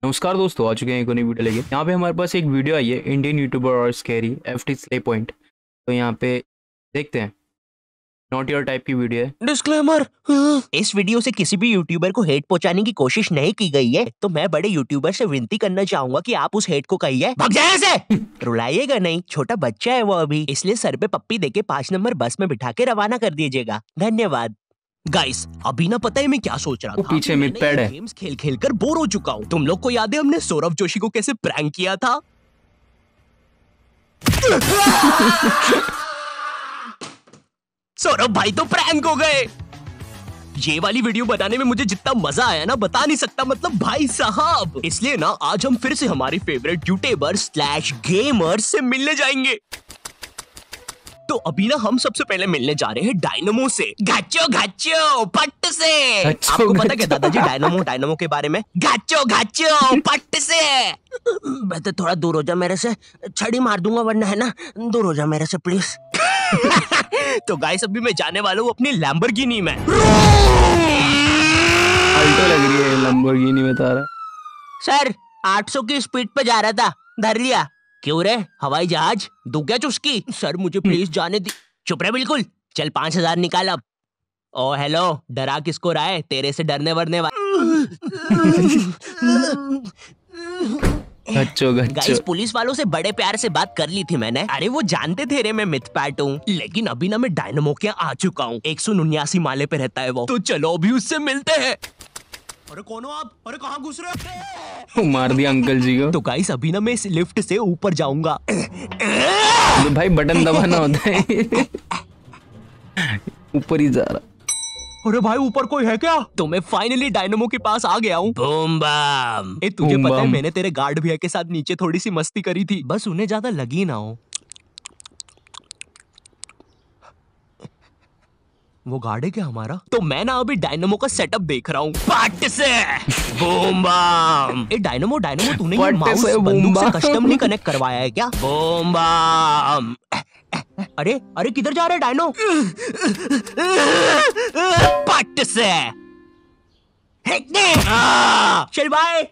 नमस्कार दोस्तों, आ चुके हैं एक नई वीडियो लेके। यहाँ पे हमारे पास एक वीडियो आई है, इंडियन यूट्यूबर और स्कैरी एफटी स्ले पॉइंट। तो यहाँ पे देखते हैं, नॉट योर टाइप की वीडियो है। डिस्क्लेमर, इस वीडियो से किसी भी यूट्यूबर को हेट पहुंचाने की कोशिश नहीं की गई है। तो मैं बड़े यूट्यूबर से विनती करना चाहूंगा कि आप उस हेट को कहिए भाग जाए ऐसे। रुलाइएगा नहीं, छोटा बच्चा है वो अभी, इसलिए सर पे पप्पी देके 5 नंबर बस में बिठा के रवाना कर दीजिएगा। धन्यवाद। गाइस, अभी ना पता है मैं क्या सोच रहा था। पीछे मिडपैड है। गेम्स खेल खेल कर बोर हो चुका हूँ। तुम लोग को याद है हमने सौरभ जोशी को कैसे प्रैंक किया था? सौरभ भाई तो प्रैंक हो गए। ये वाली वीडियो बनाने में मुझे जितना मजा आया ना बता नहीं सकता, मतलब भाई साहब। इसलिए ना आज हम फिर से हमारी फेवरेट यूट्यूबर स्लैश गेमर से मिलने जाएंगे। तो अभी ना हम सबसे पहले मिलने जा रहे हैं डायनामो से। घाचो घाचो पट से। आपको पता क्या दादाजी डायनामो के बारे में? घाचो घाचो पट से। बेटे थोड़ा दूर हो जा मेरे से, छड़ी मार दूंगा वरना, है ना? दूर हो जा मेरे से प्लीज। तो गाइस अभी मैं जाने वाला हूँ अपनी लैम्बोर्गिनी में। अल्टो लग रही है, लैम्बोर्गिनी बता रहा। सर 800 की स्पीड पे जा रहा था, धर लिया। क्यों रे, हवाई जहाज दू क्या चुस्की? सर मुझे प्लीज जाने दी। चुप रहे बिल्कुल। चल 5000 निकाल अब। ओ हेलो, डरा किसको रहा है? तेरे से डरने वरने गाइस पुलिस वालों से बड़े प्यार से बात कर ली थी मैंने। अरे वो जानते थे रे मैं मिथपैट हूँ, लेकिन अभी ना मैं डायनामो के यहाँ आ चुका हूँ। 179 माले पे रहता है वो। तो चलो अभी उससे मिलते हैं। अरे कौन हो आप? अरे कहाँ घुस रहे हो? मार दिया अंकल जी को। तो गाइस अभी ना मैं इस लिफ्ट से ऊपर जाऊंगा। तो भाई बटन दबाना होता है। ऊपर ही जा रहा। अरे भाई ऊपर कोई है क्या? तो मैं फाइनली डायनामो के पास आ गया हूँ। Boom bam. ए तुझे पता है मैंने तेरे गार्ड भैया के साथ नीचे थोड़ी सी मस्ती करी थी, बस उन्हें ज्यादा लगी ना हो। वो गार्ड है क्या हमारा? तो मैं ना अभी डायनामो का सेटअप देख रहा हूँ। पट से बूम बम। ए डायनामो तूने ये माउस बंदूक से कस्टम नहीं कनेक्ट करवाया है क्या? Boom bam. अरे किधर जा रहे डायनो? पट से चल बाय।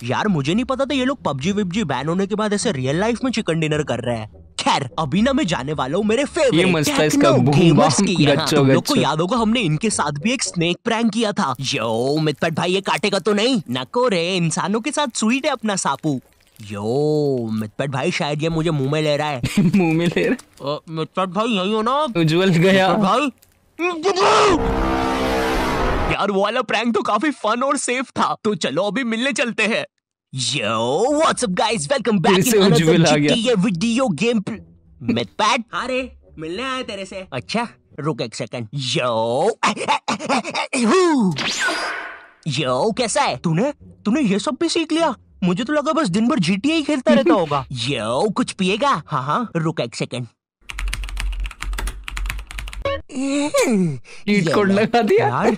यार मुझे नहीं पता था ये लोग पबजी विबजी बैन होने के बाद ऐसे रियल लाइफ में चिकन डिनर कर रहे हैं। खैर अभी ना मैं जाने वाला हूँ मेरे फेवरेट टेक्नो गेमर्स की यहाँ। तुम लोग को याद होगा हमने इनके साथ भी एक स्नेक प्रैंक किया था। यो मिथपैट भाई ये काटेगा तो नहीं? नको रे, इंसानों के साथ स्वीट है अपना सापू। यो मिथपैट भाई शायद ये मुझे मुंह में ले रहा है। मुंह में ले रहा। मिथपैट भाई यही हो ना? उज्जवल गया भाई। यार वो वाला प्रैंक तो काफी फन और सेफ था। तो चलो अभी मिलने चलते हैं। Yo, what's up guys? Welcome back in another GTA video game. Mythpat, अरे मिलने आए तेरे से। अच्छा रुक एक सेकंड। यो कैसा है? तूने ये सब भी सीख लिया? मुझे तो लगा बस दिन भर GTA ही खेलता रहता होगा। यो कुछ पिएगा? हाँ रुक एक सेकंड। चीट कोड लगा दिया यार।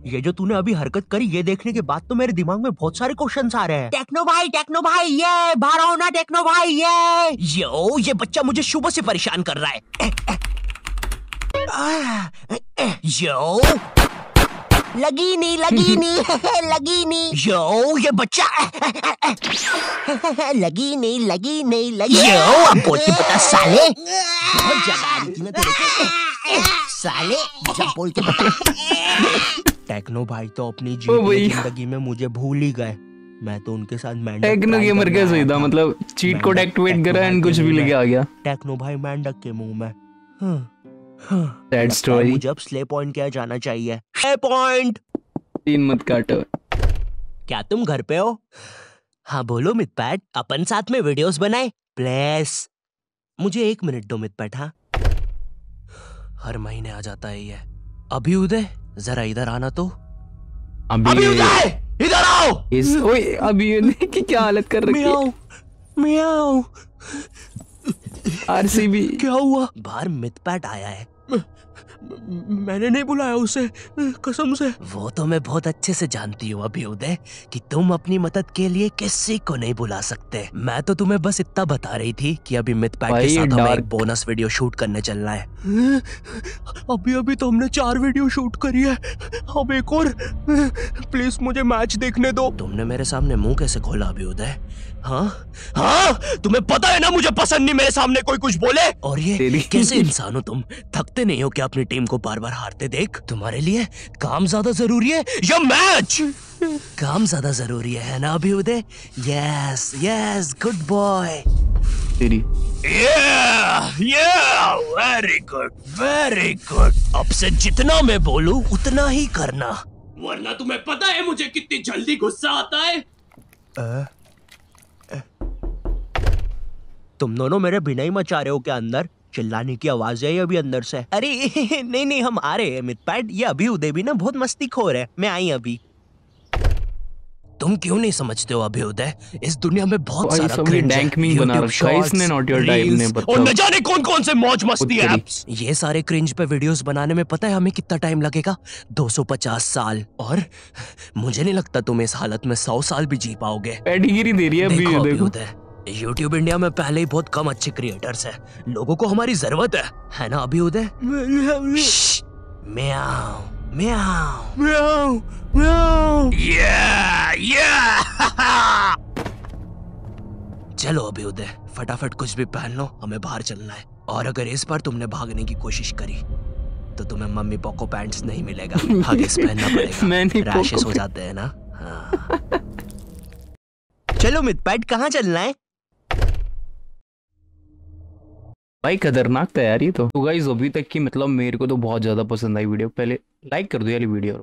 ये जो तूने अभी हरकत करी ये देखने के बाद तो मेरे दिमाग में बहुत सारे क्वेश्चंस आ रहे हैं। टेक्नो भाई ये बाहर आओ ना। टेक्नो भाई ये बच्चा मुझे सुबह से परेशान कर रहा है। यो लगी नहीं लगी ये बच्चा लगी नहीं यो बोलते बता साले। बहुत ज्यादा आ रही थी ना तेरे को साले, जब बोलते बता। टेक्नो भाई तो अपनी जिंदगी में मुझे भूल ही गए। मैं तो उनके साथ टेक्नो गेमर कैसे हुई था, मतलब चीट कोड एक्टिवेट करा एंड कुछ भी लेके आ गया। टेक्नो भाई मेंढक के मुंह में। Sad story. मुझे अब स्ले पॉइंट क्या जाना चाहिए। स्ले पॉइंट तीन मत काटो। क्या तुम घर पे हो? हाँ बोलो मिथपैट, अपन साथ में वीडियोस बनाए प्लीज। मुझे 1 मिनट दो मिथपैट। हाँ हर महीने आ जाता है ये। अभी उदय जरा इधर आना तो। अभी उदय इधर आओ। ओए अभी उदय की क्या हालत कर रखी है? मियाओ। आरसीबी क्या हुआ? बाहर मिथपैट आया है। मैंने नहीं बुलाया उसे, कसम से। वो तो मैं बहुत अच्छे से जानती हूँ अभ्युदय कि तुम अपनी मदद के लिए किसी को नहीं बुला सकते। मैं तो तुम्हें बस इतना बता रही थी कि अभी मिथपैट के साथ हमें एक बोनस वीडियो शूट करने चलना है। अभी तो हमने 4 वीडियो शूट करी है, अब एक और। प्लीज मुझे मैच देखने दो। तुमने मेरे सामने मुंह कैसे खोला अभ्युदय? हाँ, तुम्हें पता है ना मुझे पसंद नहीं मेरे सामने कोई कुछ बोले। और ये कैसे इंसान हो तुम? थकते नहीं हो क्या अपनी टीम को बार बार हारते देख? तुम्हारे लिए काम ज्यादा जरूरी है या मैच? काम ज्यादा जरूरी है ना Abhyuday? Yes yes, good boy. Very good very good. अब से जितना मैं बोलूं उतना ही करना, वरना तुम्हें पता है मुझे कितनी जल्दी गुस्सा आता है। तुम दोनों मेरे बिना ही मचा रहे हो क्या अंदर? चिल्लाने की आवाज है अभी अंदर से। अरे नहीं हम आ रहे हैं मिथपैट, ये अभ्युदय भी ना बहुत मस्तीखोर है। मैं आई अभी। तुम क्यों नहीं समझते हो अभ्युदय, इस दुनिया में बहुत सारा क्रिंज है, YouTube शॉर्ट्स, रील्स और न जाने कौन से मौज मस्ती ऐप्स। ये सारे क्रिंज पे वीडियोस बनाने में पता है हमें कितना टाइम लगेगा? 250 साल। और मुझे नहीं लगता तुम इस हालत में 100 साल भी जी पाओगे। पेडिग्री दे रही है अभ्युदय। YouTube इंडिया में पहले ही बहुत कम अच्छे क्रिएटर्स हैं, लोगों को हमारी जरूरत है ना अभ्युदय? म्याऊ म्याऊ म्याऊ म्याऊ। चलो अभ्युदय, फटाफट कुछ भी पहन लो, हमें बाहर चलना है। और अगर इस बार तुमने भागने की कोशिश करी तो तुम्हें मम्मी पोको पैंट्स नहीं मिलेगा, हगिस पहनना पड़ेगा। रैशेस हो जाते हैं ना। हाँ। चलो मिथपैट, कहाँ चलना है? भाई खतरनाक था यार ये तो गाइस अभी तक की मतलब मेरे को तो बहुत ज्यादा पसंद आई वीडियो। पहले लाइक कर दो यार वीडियो,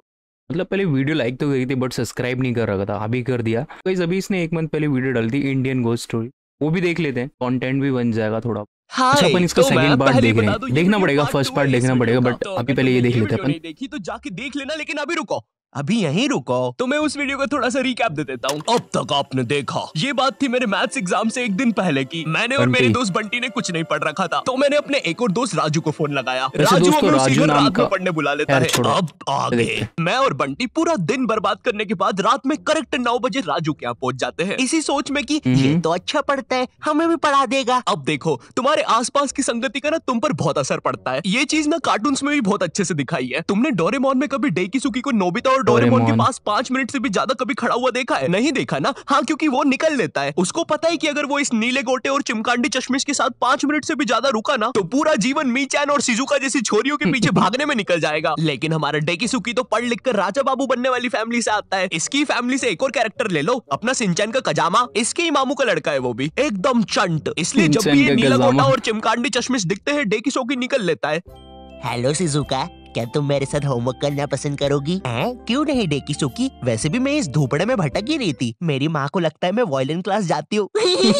मतलब पहले वीडियो लाइक तो करी थी बट सब्सक्राइब नहीं कर रखा था, अभी कर दिया। गाइस अभी इसने 1 मंथ पहले वीडियो डाली थी इंडियन घोस्ट स्टोरी, वो भी देख लेते हैं, कंटेंट भी बन जाएगा थोड़ा। अच्छा अपन इसका सेकंड पार्ट देख रहे हैं, देखना पड़ेगा, फर्स्ट पार्ट देखना पड़ेगा, बट अभी पहले ये देख लेते हैं अपन। देखी तो जाके देख लेना, लेकिन अभी रुको, अभी यहीं रुको तो मैं उस वीडियो का थोड़ा सा रिकैप दे देता हूँ। अब तक आपने देखा, ये बात थी मेरे मैथ्स एग्जाम से 1 दिन पहले की। मैंने और मेरे दोस्त बंटी ने कुछ नहीं पढ़ रखा था, तो मैंने अपने एक और दोस्त राजू को फोन लगाया। राजू हमें उसी घर रात में पढ़ने बुला लेता है। अब आगे मैं और बंटी पूरा दिन बर्बाद करने के बाद रात में करेक्ट 9 बजे राजू के यहाँ पहुंच जाते हैं, इसी सोच में कि ये तो अच्छा पढ़ता है, हमें भी पढ़ा देगा। अब देखो, तुम्हारे आसपास की संगति का ना तुम पर बहुत असर पड़ता है। ये चीज ना कार्टून्स में भी बहुत अच्छे से दिखाई है। तुमने डोरेमोन में कभी डेकिसुकी को नोबिता और डोरेमोन के पास 5 मिनट से भी ज्यादा कभी खड़ा हुआ देखा है? नहीं देखा ना? हाँ, क्योंकि वो निकल लेता है। उसको पता है कि अगर वो इस नीले गोटे और चिमकांडी चश्मिश के साथ 5 मिनट से भी ज्यादा रुका ना तो पूरा जीवन मीचैन और शिजुका जैसी छोरियों के पीछे भागने में निकल जाएगा। लेकिन हमारा डेकिसुकी तो पढ़ लिख कर राजा बाबू बनने वाली फैमिली से आता है। इसकी फैमिली से एक और कैरेक्टर ले लो, अपना सिंचैन का कजामा, इसके ही मामू का लड़का है, वो भी एकदम चंट। इसलिए जब भी ये नीला गोटा और चिमकांडी चश्मिश दिखते हैं डेकिसुकी निकल लेता है। हेलो शिजुका, क्या तुम मेरे साथ होमवर्क करना पसंद करोगी? क्यों नहीं डेकिसुकी, वैसे भी मैं इस धूपड़े में भटक ही रही थी। मेरी माँ को लगता है मैं वायलिन क्लास जाती हूँ। बहुत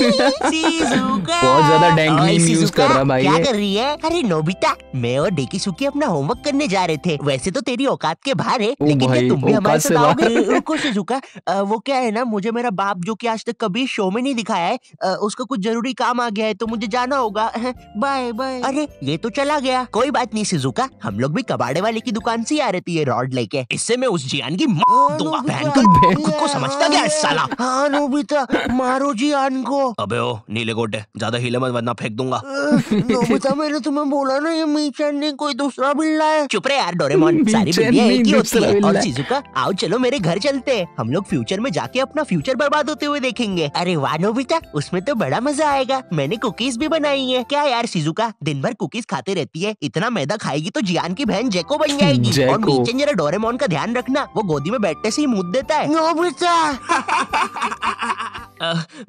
ज्यादा डैंगलिंग यूज कर रहा भाई। क्या कर रही है? अरे नोबिता, मैं और डेकिसुकी अपना होमवर्क करने जा रहे थे। वैसे तो तेरी औकात के बाहर है, लेकिन क्या तुम भी हमारे साथ आओगे? रुको शिजुका, वो क्या है ना, मुझे मेरा बाप जो कि आज तक कभी शो में नहीं दिखाया है, उसका कुछ जरूरी काम आ गया है तो मुझे जाना होगा। Bye bye. अरे ये तो चला गया। कोई बात नहीं शिजुका, हम लोग भी कबाड़े वाले की दुकान से आ रही थी ये रॉड लेके। इससे मैं उस जियान की दूंगा। खुद को समझता क्या है साला? हाँ नोबिता, मारो जियान को। अबे ओ नीले गोटे, ज्यादा हिले मत वरना फेंक दूंगा। नोबिता, मैंने तुम्हें बोला ना ये मीचैन नहीं कोई दूसरा बिल्ला है। चुप रहे यार डोरेमोन, सारी बिल्लियां एक ही होती है। और शिजुका आओ चलो मेरे घर चलते हैं, हम लोग फ्यूचर में जाके अपना फ्यूचर बर्बाद होते हुए देखेंगे। अरे वाह नोबिता, उसमें तो बड़ा मजा आएगा। मैंने कुकीज भी बनाई है। क्या यार शिजुका, दिन भर कुकीज खाते रहती है, इतना मैदा खाएगी तो जियान की बहन जेको बन जाएगी। और मीचैन जरा डोरेमोन का ध्यान रखना, वो गोदी में बैठने से ही मुंह देता है।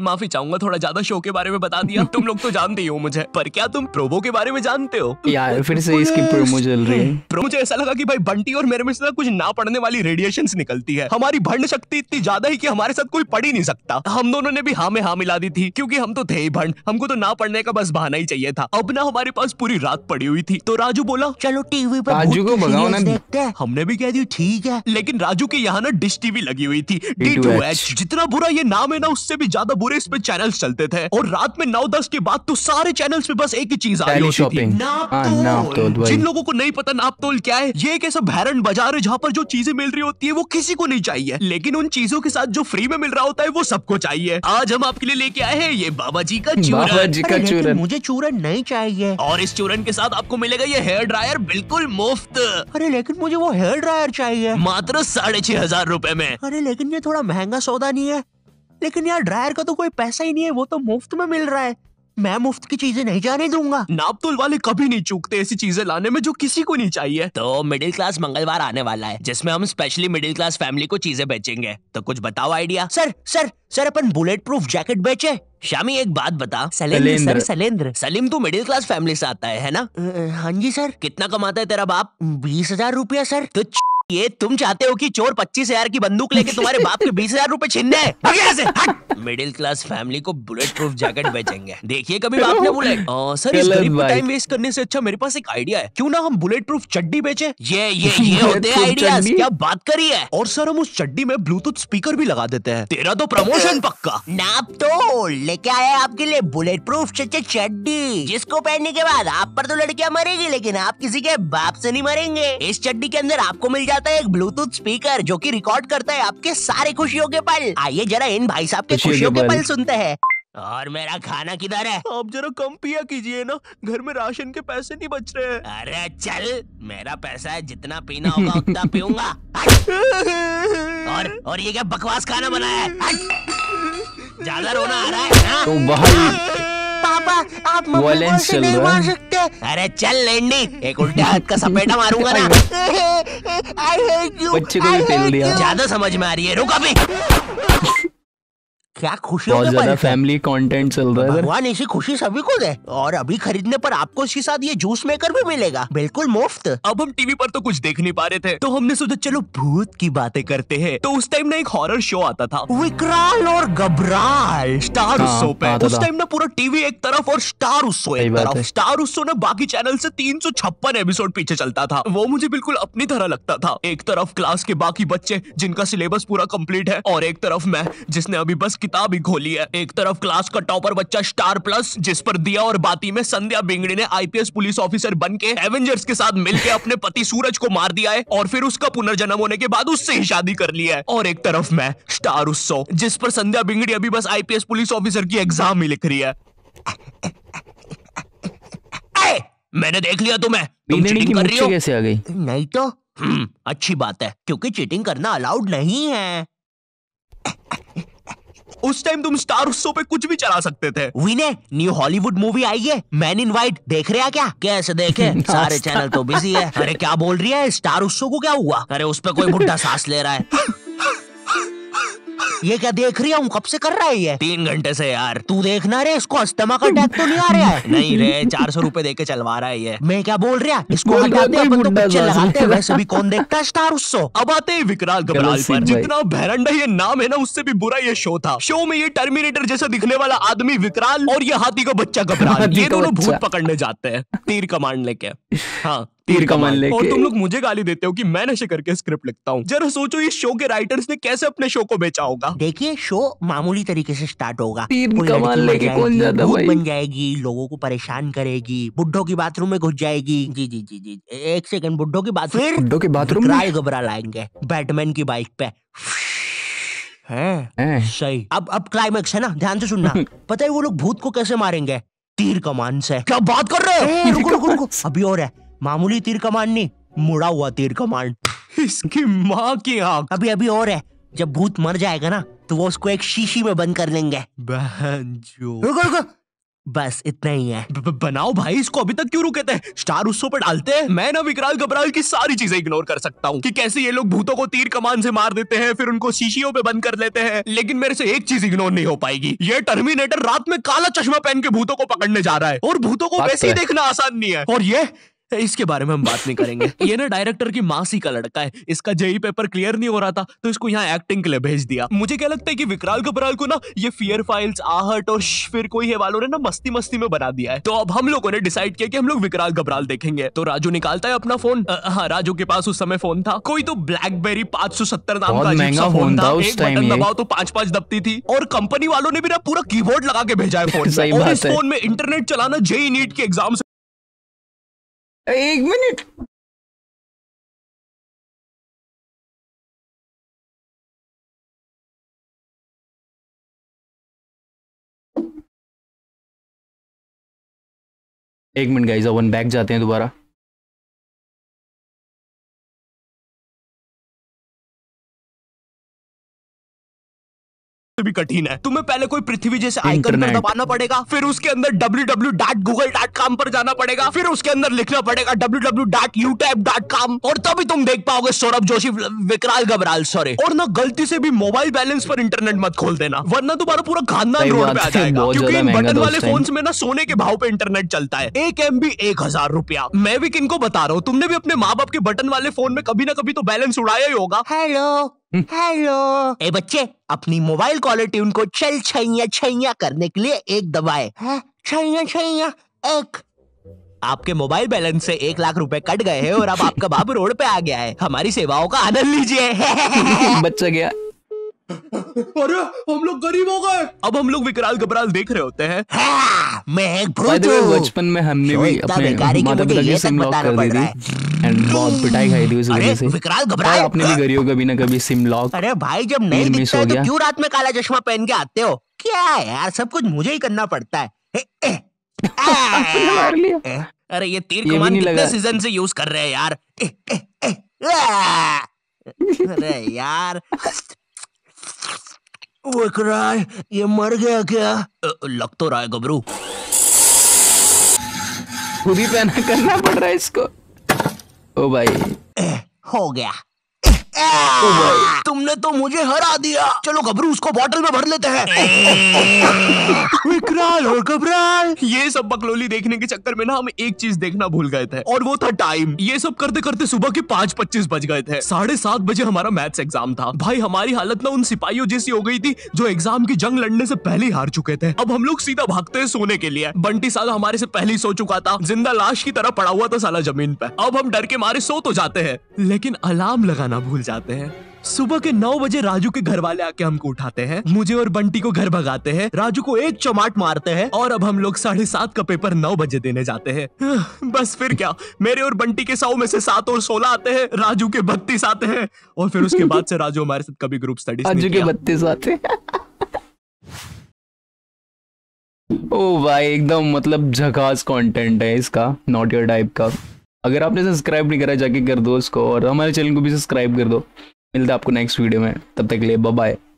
माफी चाहूंगा, थोड़ा ज्यादा शो के बारे में बता दिया। तुम लोग तो जानते ही हो मुझे, पर क्या तुम प्रोमो के बारे में जानते हो? यार फिर से इसकी प्रोमो चल रही है। मुझे ऐसा लगा कि भाई बंटी और मेरे में से कुछ ना पढ़ने वाली रेडिएशंस निकलती है। हमारी भंड शक्ति इतनी ज्यादा है कि हमारे साथ कोई पढ़ ही नहीं सकता। हम दोनों ने भी हाँ में हाँ मिला दी थी, क्योंकि हम तो थे ही भंड, हमको तो ना पढ़ने का बस बहाना ही चाहिए था। अब ना हमारे पास पूरी रात पड़ी हुई थी, तो राजू बोला चलो टीवी पर राजू को भगाओ ना देखते हैं। हमने भी कह दी ठीक है, लेकिन राजू के यहाँ ना डिश टीवी लगी हुई थी, D2H। जितना बुरा ये नाम है ना, उससे भी ज्यादा बुरे इस पे चैनल्स चलते थे और रात में 9-10 के बाद तो सारे चैनल्स पे बस एक ही चीज आ रही होती थी, शॉपिंग। नापतोल। जिन लोगों को नहीं पता नापतोल क्या है, ये एक ऐसा भैरन बाजार है जहाँ पर जो चीजें मिल रही होती है वो किसी को नहीं चाहिए, लेकिन उन चीजों के साथ जो फ्री में मिल रहा होता है वो सबको चाहिए। आज हम आपके लिए लेके आए हैं ये बाबा जी का चूरन। मुझे चूरन नहीं चाहिए। और इस चूरन के साथ आपको मिलेगा ये हेयर ड्रायर बिल्कुल मुफ्त। अरे लेकिन मुझे वो हेयर ड्रायर चाहिए, मात्र 6,500 रुपए में। अरे लेकिन ये थोड़ा महंगा सौदा नहीं है? लेकिन यार ड्रायर का तो कोई पैसा ही नहीं है, वो तो मुफ्त में मिल रहा है, मैं मुफ्त की चीजें नहीं जाने दूंगा। नापतोल वाले कभी नहीं चूकते ऐसी चीजें लाने में जो किसी को नहीं चाहिए। तो मिडिल क्लास मंगलवार आने वाला है जिसमें हम स्पेशली मिडिल क्लास फैमिली को चीजें बेचेंगे, तो कुछ बताओ आइडिया। सर अपन बुलेट प्रूफ जैकेट बेचे। शामी एक बात बता, सलेंद्र सलीम तू मिडिल क्लास फैमिली से आता है ना? हाँ जी सर। कितना कमाता है तेरा बाप? 20,000 रुपया सर। तो ये तुम चाहते हो कि चोर 25,000 की बंदूक लेके तुम्हारे बाप के 20,000 रुपए छीनने हैं? भाग यहाँ से, हट। मिडिल क्लास फैमिली को बुलेट प्रूफ जैकेट बेचेंगे, देखिए कभी बाप ने बुलेट। सर इस गरीब को टाइम वेस्ट करने से अच्छा मेरे पास एक आइडिया है, क्यों ना हम बुलेट प्रूफ चड्डी बेचे? ये होते हैं आइडियाज, क्या बात करी है। और सर हम उस चड्डी में ब्लूटूथ स्पीकर भी लगा देते हैं, तेरा तो प्रमोशन पक्का। नापतोल लेके आया आपके लिए बुलेट प्रूफ चड्डी, जिसको पहनने के बाद आप पर तो लड़कियां मरेगी लेकिन आप किसी के बाप से नहीं मरेंगे। इस चड्डी के अंदर आपको मिल जाता है एक ब्लूटूथ स्पीकर जो कि रिकॉर्ड करता है आपके सारे खुशियों के पल। आइए जरा इन भाई साहब के खुशियों के पल सुनते हैं। और मेरा खाना किधर है? आप जरा कम पिया कीजिए ना, घर में राशन के पैसे नहीं बच रहे हैं। अरे चल, मेरा पैसा है, जितना पीना होगा उतना पीऊंगा। और ये क्या बकवास खाना बनाया है? ज्यादा रोना आ रहा है ना? तो भाई पापा आप मम्मी को ऐसे नहीं मार सकते। अरे चल लेंडी, एक उल्टे हाथ का सपेटा मारूंगा ना। I hate you, बच्चे को भी पेल दिया। ज्यादा समझ में आ रही है, रुक अभी। क्या खुशियों बहुत के ज्यादा पल है। फैमिली कंटेंट चल रहा है इधर। भगवान ऐसी खुशी सभी को दे, और अभी खरीदने पर आपको इसके साथ ये जूस मेकर भी मिलेगा बिल्कुल मुफ्त। अब हम टीवी पर तो कुछ देख नहीं पा रहे थे, तो हमने सोचा चलो भूत की बातें करते हैं। तो उस टाइम ना एक हॉरर शो आता था, विकराल और घबराल, स्टार उत्सव पे। आता उस था। टाइम ना पूरा टीवी एक तरफ और स्टार उत्सव एक सही बात तरफ। है। स्टार उत्सव ना बाकी चैनल से 356 एपिसोड पीछे चलता था, वो मुझे बिल्कुल अपनी तरह लगता था। एक तरफ क्लास के बाकी बच्चे जिनका सिलेबस पूरा कंप्लीट है, और एक तरफ मैं जिसने अभी बस किताब ही खोली है। एक तरफ क्लास का टॉपर बच्चा स्टार प्लस, जिस पर दिया और बाती में संध्या बिंगड़ी ने आईपीएस पुलिस ऑफिसर बन के एवेंजर्स के साथ मिलकर अपने पति सूरज को मार दिया है और फिर उसका पुनर्जन्म होने के बाद उससे ही शादी कर लिया है। और एक तरफ मैं स्टार उत्सव, जिस पर संध्या बिंगड़ी अभी बस आईपीएस पुलिस ऑफिसर की एग्जाम ही लिख रही है। मैंने देख लिया तुम बिंदनी की चीटिंग कर रही मुझसे हो। कैसे आ गई? नहीं तो अच्छी बात है, क्योंकि चीटिंग करना अलाउड नहीं है। उस टाइम तुम स्टार उत्सव पे कुछ भी चला सकते थे। विनय न्यू हॉलीवुड मूवी आई है मैन इन व्हाइट, देख रहे हैं क्या? कैसे देखे? सारे चैनल तो बिजी है। अरे क्या बोल रही है, स्टार उत्सव को क्या हुआ? अरे उस पे कोई बुढ़ा सांस ले रहा है। ये क्या देख रही हूँ, कब से कर रहा है ये? 3 घंटे से यार। तू देखना रे, इसको अस्थमा का अटैक तो नहीं आ रहा है? नहीं रे, 400 रुपए देके चलवा रहा है ये। मैं क्या बोल रहा, इसको बोल हटा दे, कोई अपन तो बुड्ढा पिक्चर सांस लगाते हैं। ले। वैसे भी कौन देखता है स्टार उत्सव? अब आते हैं विकराल घबराल गलत पर। सीन भाई। जितना भैरंडा ये नाम है ना, उससे भी बुरा ये शो था। शो में ये टर्मिनेटर जैसा दिखने वाला आदमी विकराल और ये हाथी का बच्चा घबराल, हाथी ये का दोनों बच्चा। भूत पकड़ने जाते हैं तीर कमान लेके। हाँ तीर कमान लेके। और तुम लोग मुझे गाली देते हो कि मैं नशे करके स्क्रिप्ट लिखता हूँ। जरा सोचो इस शो के राइटर्स ने कैसे अपने शो को बेचा होगा। देखिए शो मामूली तरीके से स्टार्ट होगा, तीर कोई कमान लड़की मर लेके कौन जाएगी, जाता भूत भाई? बन जाएगी, लोगों को परेशान करेगी, बुड्ढों की बाथरूम में घुस जाएगी। जी जी जी जी, एक सेकंड, बुड्ढों की बात, फिर बुड्ढों के बाथरूम में? विकराल घबराल आएंगे बैटमैन की बाइक पे। हैं? सही। अब क्लाइमेक्स है ना, ध्यान से सुनना। पता है वो लोग भूत को कैसे मारेंगे? तीर कमान से। क्या बात कर रहे हो? रुको रुको रुको, अभी और है, मामूली तीर कमान नहीं, मुड़ा हुआ तीर कमान। इसकी माँ की आंख। अभी और है, जब भूत मर जाएगा ना तो वो उसको एक शीशी में बंद कर लेंगे। बहनचोद। रुको रुको, बस इतना ही है। बनाओ भाई, इसको अभी तक क्यों रुके थे? स्टार उत्सव पर डालते हैं। मैं ना विकराल घबराल की सारी चीजें इग्नोर कर सकता हूँ कि कैसे ये लोग भूतों को तीर कमान से मार देते हैं, फिर उनको शीशियों पे बंद कर लेते हैं, लेकिन मेरे से एक चीज इग्नोर नहीं हो पाएगी। ये टर्मिनेटर रात में काला चश्मा पहन के भूतों को पकड़ने जा रहा है, और भूतों को बात वैसे ही तो है। देखना आसान नहीं है। और ये इसके बारे में हम बात नहीं करेंगे। ये ना डायरेक्टर की मासी का लड़का है, इसका जेई पेपर क्लियर नहीं हो रहा था तो इसको यहाँ एक्टिंग के लिए भेज दिया। मुझे क्या लगता है कि विकराल घबराल को ना ये फियर फाइल्स, आहट और फिर कोई है वालों ने ना मस्ती मस्ती में बना दिया है। तो अब हम लोगों ने डिसाइड किया कि हम लोग विकराल घबराल देखेंगे। तो राजू निकालता है अपना फोन। हाँ, राजू के पास उस समय फोन था, कोई तो ब्लैकबेरी 570 नाम का अजीब सा फोन था। एक बटन दबाओ तो 5-5 दबती थी, और कंपनी वालों ने भी ना पूरा कीबोर्ड लगा के भेजा है फोन सही में। और बात इस है। फोन में इंटरनेट चलाना जेई नीट के एग्जाम से 1 मिनट। एक मिनट गाइस, अपन बैक जाते हैं दोबारा। भी कठिन है। तुम्हें पहले कोई पृथ्वी जैसे आइकन पर दबाना पड़ेगा, फिर उसके अंदर www.google.com पर जाना पड़ेगा, फिर उसके अंदर लिखना पड़ेगा www.youtube.com, और तभी तुम देख पाओगे सौरभ जोशी विकराल घबराल सॉरी। और ना गलती से भी मोबाइल बैलेंस पर इंटरनेट मत खोल देना, वरना तुम्हारा पूरा खानदान रोड पे आ जाएगा। क्योंकि इन बटन वाले फोन्स में ना सोने के भाव पे इंटरनेट चलता है। 1 MB 1000 रुपया। मैं भी किनको बता रहा हूँ, तुमने भी अपने माँ बाप के बटन वाले फोन में कभी ना कभी तो बैलेंस उड़ाया ही होगा। हेलो ए बच्चे, अपनी मोबाइल कॉलर ट्यून को चल छैया छैया करने के लिए एक दबाए। छैया छैया एक। आपके मोबाइल बैलेंस से 1 लाख रुपए कट गए हैं और अब आपका बाबू रोड पे आ गया है। हमारी सेवाओं का आनंद लीजिए। बच्चा गया। अरे हम लोग गरीब हो गए। अब हम लोग विकराल घबराल देख रहे होते हैं। मैं एक By the भूत way, हूँ। बचपन में हमने जो भी इतना अपने बेकारी कि माता मुझे पिता ये की तक सिम लॉक बताना कर पड़ दी रहा थी, एंड बहुत पिटाई खाई थी उस अरे वजह से। विकराल और घबराल। आपने भी करी हो कभी ना कभी सिम लॉक। अरे भाई, जब नहीं मिस दिखता हो है तो गया। क्यों रात में काला चश्मा पहन के आते हो? क्या है यार, सब कुछ मुझे ही करना पड़ता है। आपने मार लिया। अरे ये तीर ये भी कमान नहीं कितने लगा। सीजन से यूज कर रहे हैं यार। अरे यार, विकराल ये मर गया क्या? लग तो रहा है गबरू। खुद ही पहना करना पड़ रहा है इसको। ओ भाई, हो गया। तुमने तो मुझे हरा दिया। चलो गबरू, उसको बॉटल में भर लेते हैं। विकराल और घबराल। ये सब बकलोली देखने के चक्कर में ना हम एक चीज देखना भूल गए थे, और वो था टाइम। ये सब करते करते सुबह के 5:25 बज गए थे। 7:30 बजे हमारा मैथ्स एग्जाम था। भाई हमारी हालत ना उन सिपाहियों जैसी हो गई थी जो एग्जाम की जंग लड़ने से पहले ही हार चुके थे। अब हम लोग सीधा भागते हैं सोने के लिए। बंटी साला हमारे से पहले ही सो चुका था, जिंदा लाश की तरह पड़ा हुआ था साला जमीन पे। अब हम डर के मारे सो तो जाते हैं, लेकिन अलार्म लगाना भूल जाते हैं। सुबह के 9 बजे राजू के घर वाले आके हमको उठाते हैं, मुझे और बंटी को घर भगाते हैं, राजू को एक चमाट मारते हैं, और अब हम लोग 7:30 का पेपर 9 बजे देने जाते हैं। बस फिर क्या, मेरे और बंटी के 100 में से 7 और 16 आते हैं, राजू के 32 आते हैं, और फिर उसके बाद से राजू हमारे साथ कभी ग्रुप स्टडीज नहीं राजू के किया। 32 आते। ओ भाई, एकदम मतलब झकास कंटेंट है इसका, नॉट योर टाइप का। अगर आपने सब्सक्राइब नहीं करा जाके कर दो उसको, और हमारे चैनल को भी सब्सक्राइब कर दो। मिलता है आपको नेक्स्ट वीडियो में, तब तक के लिए बाय बाय।